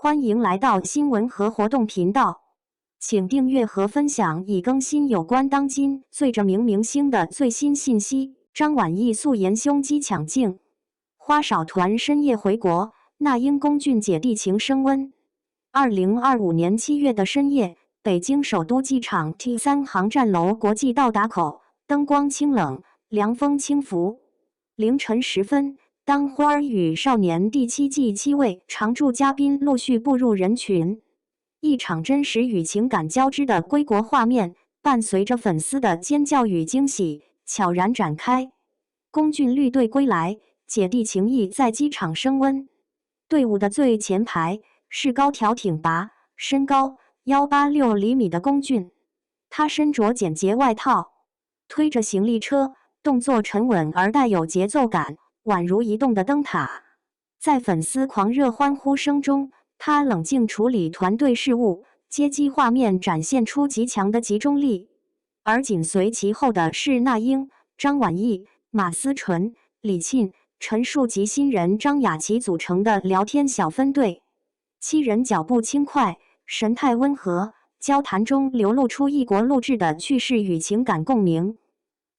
欢迎来到新闻和活动频道，请订阅和分享已更新有关当今最着名明星的最新信息。张晚意素颜胸肌抢镜，花少团深夜回国，那英龚俊姐弟情升温。2025年7月的深夜，北京首都机场 T3 航站楼国际到达口，灯光清冷，凉风轻拂。凌晨时分，当《花儿与少年》第7季7位常驻嘉宾陆续步入人群，一场真实与情感交织的归国画面，伴随着粉丝的尖叫与惊喜，悄然展开。龚俊绿队归来，姐弟情谊在机场升温。队伍的最前排是高挑挺拔、身高186厘米的龚俊，他身着简洁外套，推着行李车，动作沉稳而带有节奏感，宛如移动的灯塔。在粉丝狂热欢呼声中，他冷静处理团队事务，接机画面展现出极强的集中力。而紧随其后的是那英、张晚意、马思纯、李沁、陈数及新人张雅琪组成的聊天小分队。七人脚步轻快，神态温和，交谈中流露出异国录制的趣事与情感共鸣。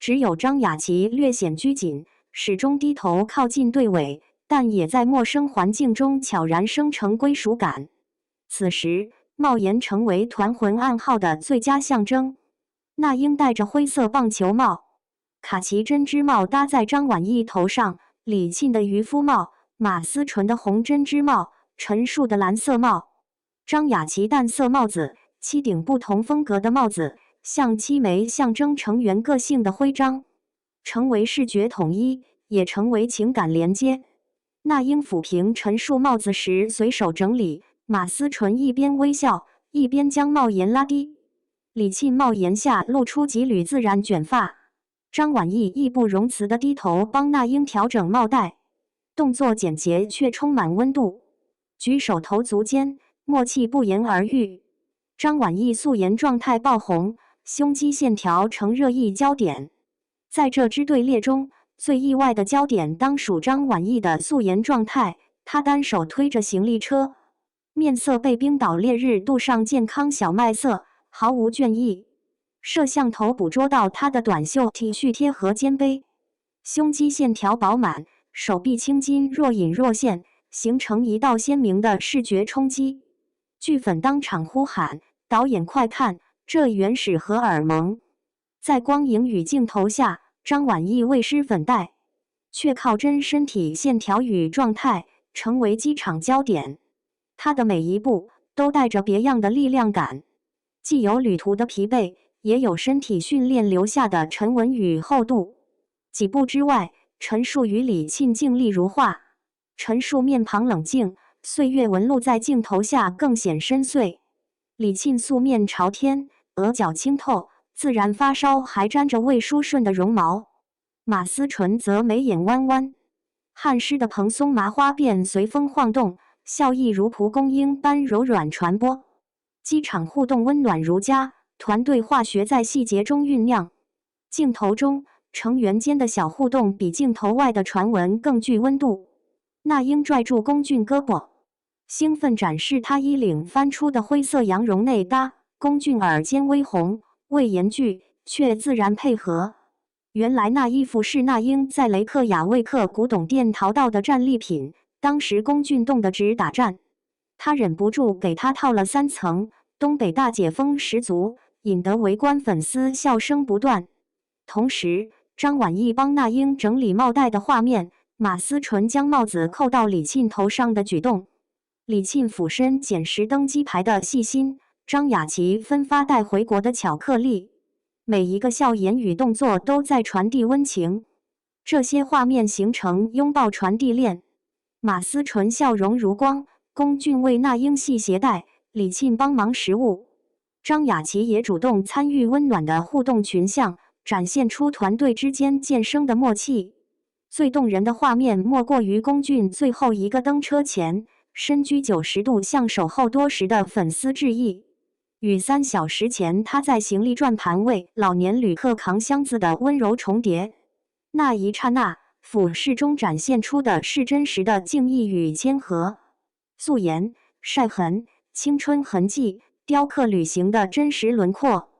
只有张雅琪略显拘谨，始终低头靠近队尾，但也在陌生环境中悄然生成归属感。此时，帽檐成为团魂暗号的最佳象征。那英戴着灰色棒球帽，卡其针织帽搭在张晚意头上，李沁的渔夫帽，马思纯的红针织帽，陈数的蓝色帽，张雅琪淡色帽子，7顶不同风格的帽子，像7枚象征成员个性的徽章，成为视觉统一，也成为情感连接。那英抚平陈数帽子时随手整理，马思纯一边微笑，一边将帽檐拉低。李沁帽檐下露出几缕自然卷发，张晚意义不容辞地低头帮那英调整帽带，动作简洁却充满温度，举手投足间默契不言而喻。张晚意素颜状态爆红，胸肌线条成热议焦点。在这支队列中，最意外的焦点当属张晚意的素颜状态，她单手推着行李车，面色被冰岛烈日镀上健康小麦色，毫无倦意。摄像头捕捉到她的短袖 T 恤贴合肩背，胸肌线条饱满，手臂青筋若隐若现，形成一道鲜明的视觉冲击。剧粉当场呼喊：“导演快看，这原始荷尔蒙！”在光影与镜头下，张晚意未施粉黛，却靠真身体线条与状态成为机场焦点。她的每一步都带着别样的力量感，既有旅途的疲惫，也有身体训练留下的沉稳与厚度。几步之外，陈数与李沁静丽如画。陈数面庞冷静，岁月纹路在镜头下更显深邃。李沁素面朝天，额角清透，自然发梢还沾着未梳顺的绒毛。马思纯则眉眼弯弯，汗湿的蓬松麻花辫随风晃动，笑意如蒲公英般柔软传播。机场互动温暖如家，团队化学在细节中酝酿。镜头中成员间的小互动比镜头外的传闻更具温度。那英拽住龚俊胳膊，兴奋展示他衣领翻出的灰色羊绒内搭，龚俊耳尖微红，未言句却自然配合。原来那衣服是那英在雷克雅未克古董店淘到的战利品，当时龚俊冻得直打颤，他忍不住给他套了3层，东北大姐风十足，引得围观粉丝笑声不断。同时，张晚意帮那英整理帽带的画面，马思纯将帽子扣到李沁头上的举动，李沁俯身捡拾登机牌的细心，张雅琪分发带回国的巧克力，每一个笑颜与动作都在传递温情。这些画面形成拥抱传递链，马思纯笑容如光，龚俊为那英系鞋带，李沁帮忙食物，张雅琪也主动参与温暖的互动群像，展现出团队之间渐生的默契。最动人的画面莫过于龚俊最后一个登车前，深居90度向守候多时的粉丝致意，与3小时前他在行李转盘为老年旅客扛箱子的温柔重叠。那一刹那，俯视中展现出的是真实的敬意与谦和。素颜晒痕、青春痕迹，雕刻旅行的真实轮廓。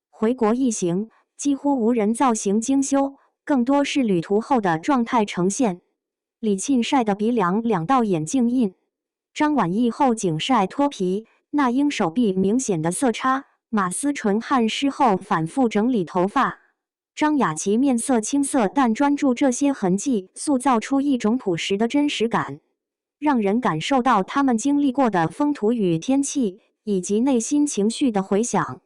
回国一行几乎无人造型精修，更多是旅途后的状态呈现。李沁晒的鼻梁2道眼镜印，张晚意后颈晒脱皮，那英手臂明显的色差，马思纯汗湿后反复整理头发。张雅琪面色青涩，但专注这些痕迹，塑造出一种朴实的真实感，让人感受到他们经历过的风土与天气，以及内心情绪的回响。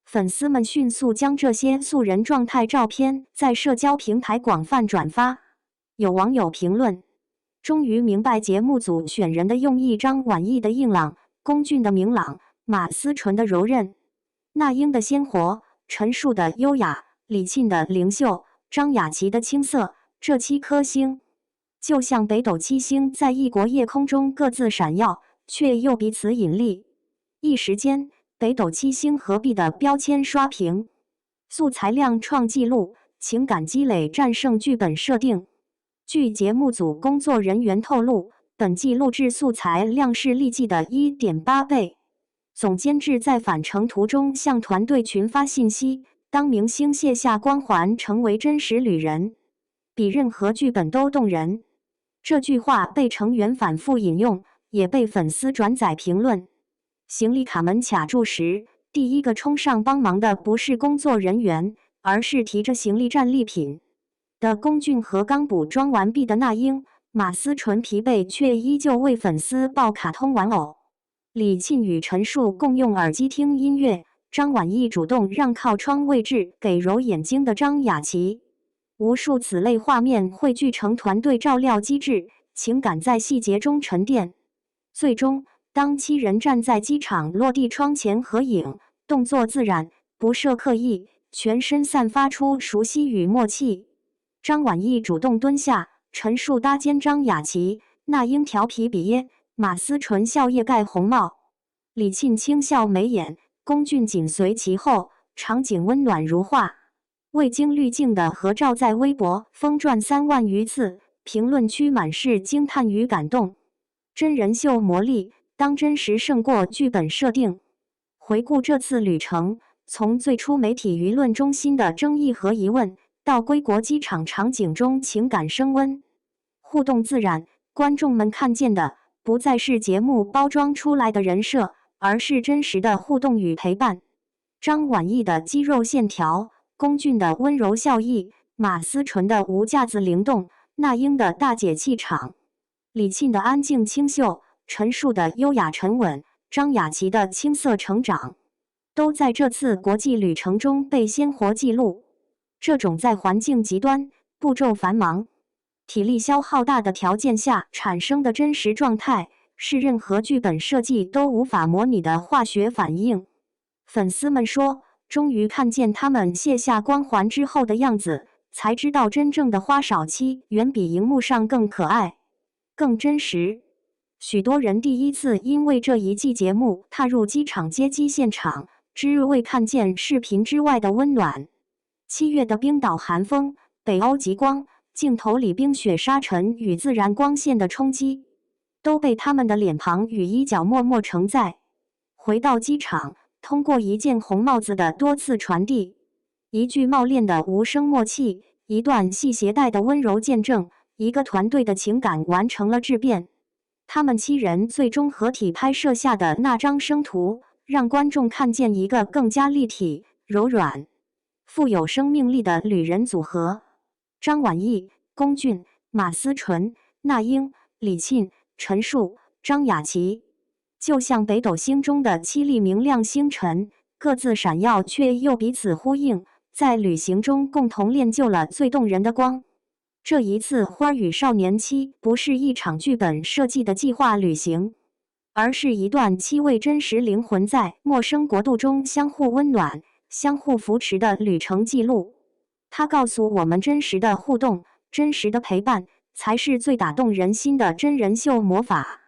粉丝们迅速将这些素人状态照片在社交平台广泛转发。有网友评论：终于明白节目组选人的用意，张晚意的硬朗，龚俊的明朗，马思纯的柔韧，那英的鲜活，陈数的优雅，李沁的灵秀，张雅琪的青涩。这7颗星就像北斗7星，在异国夜空中各自闪耀，却又彼此引力。一时间，北斗7星合璧的标签刷屏，素材量创纪录，情感积累战胜剧本设定。据节目组工作人员透露，本季录制素材量是历季的 1.8 倍。总监制在返程途中向团队群发信息：当明星卸下光环，成为真实旅人，比任何剧本都动人。这句话被成员反复引用，也被粉丝转载评论。行李卡门卡住时，第一个冲上帮忙的不是工作人员，而是提着行李战利品的龚俊和刚补妆完毕的那英。马思纯疲惫却依旧为粉丝抱卡通玩偶。李沁与陈数共用耳机听音乐，张晚意主动让靠窗位置给揉眼睛的张雅琪。无数此类画面汇聚成团队照料机制，情感在细节中沉淀。最终，当7人站在机场落地窗前合影，动作自然，不设刻意，全身散发出熟悉与默契。张晚意主动蹲下，陈数搭肩张雅琪，那英调皮比耶，马思纯笑靥盖红帽，李沁轻笑眉眼，龚俊紧随其后，场景温暖如画。未经滤镜的合照在微博疯转3万余次，评论区满是惊叹与感动。真人秀魔力，当真实胜过剧本设定。回顾这次旅程，从最初媒体舆论中心的争议和疑问，到归国机场场景中情感升温，互动自然，观众们看见的不再是节目包装出来的人设，而是真实的互动与陪伴。张晚意的肌肉线条，龚俊的温柔笑意，马思纯的无架子灵动，那英的大姐气场，李沁的安静清秀，陈数的优雅沉稳，张雅琪的青涩成长，都在这次国际旅程中被鲜活记录。这种在环境极端、步骤繁忙、体力消耗大的条件下产生的真实状态，是任何剧本设计都无法模拟的化学反应。粉丝们说，终于看见他们卸下光环之后的样子，才知道真正的花少期远比荧幕上更可爱、更真实。许多人第一次因为这一季节目踏入机场接机现场，只为看见视频之外的温暖。7月的冰岛寒风、北欧极光，镜头里冰雪沙尘与自然光线的冲击，都被他们的脸庞与衣角默默承载。回到机场，通过一件红帽子的多次传递，一句冒练的无声默契，一段系鞋带的温柔见证，一个团队的情感完成了质变。他们7人最终合体拍摄下的那张生图，让观众看见一个更加立体、柔软、富有生命力的旅人组合。张晚意、龚俊、马思纯、那英、李沁、陈数、张雅琪，就像北斗星中的7粒明亮星辰，各自闪耀却又彼此呼应，在旅行中共同练就了最动人的光。这一次花与少年7不是一场剧本设计的计划旅行，而是一段7位真实灵魂在陌生国度中相互温暖、相互扶持的旅程记录。它告诉我们，真实的互动、真实的陪伴，才是最打动人心的真人秀魔法。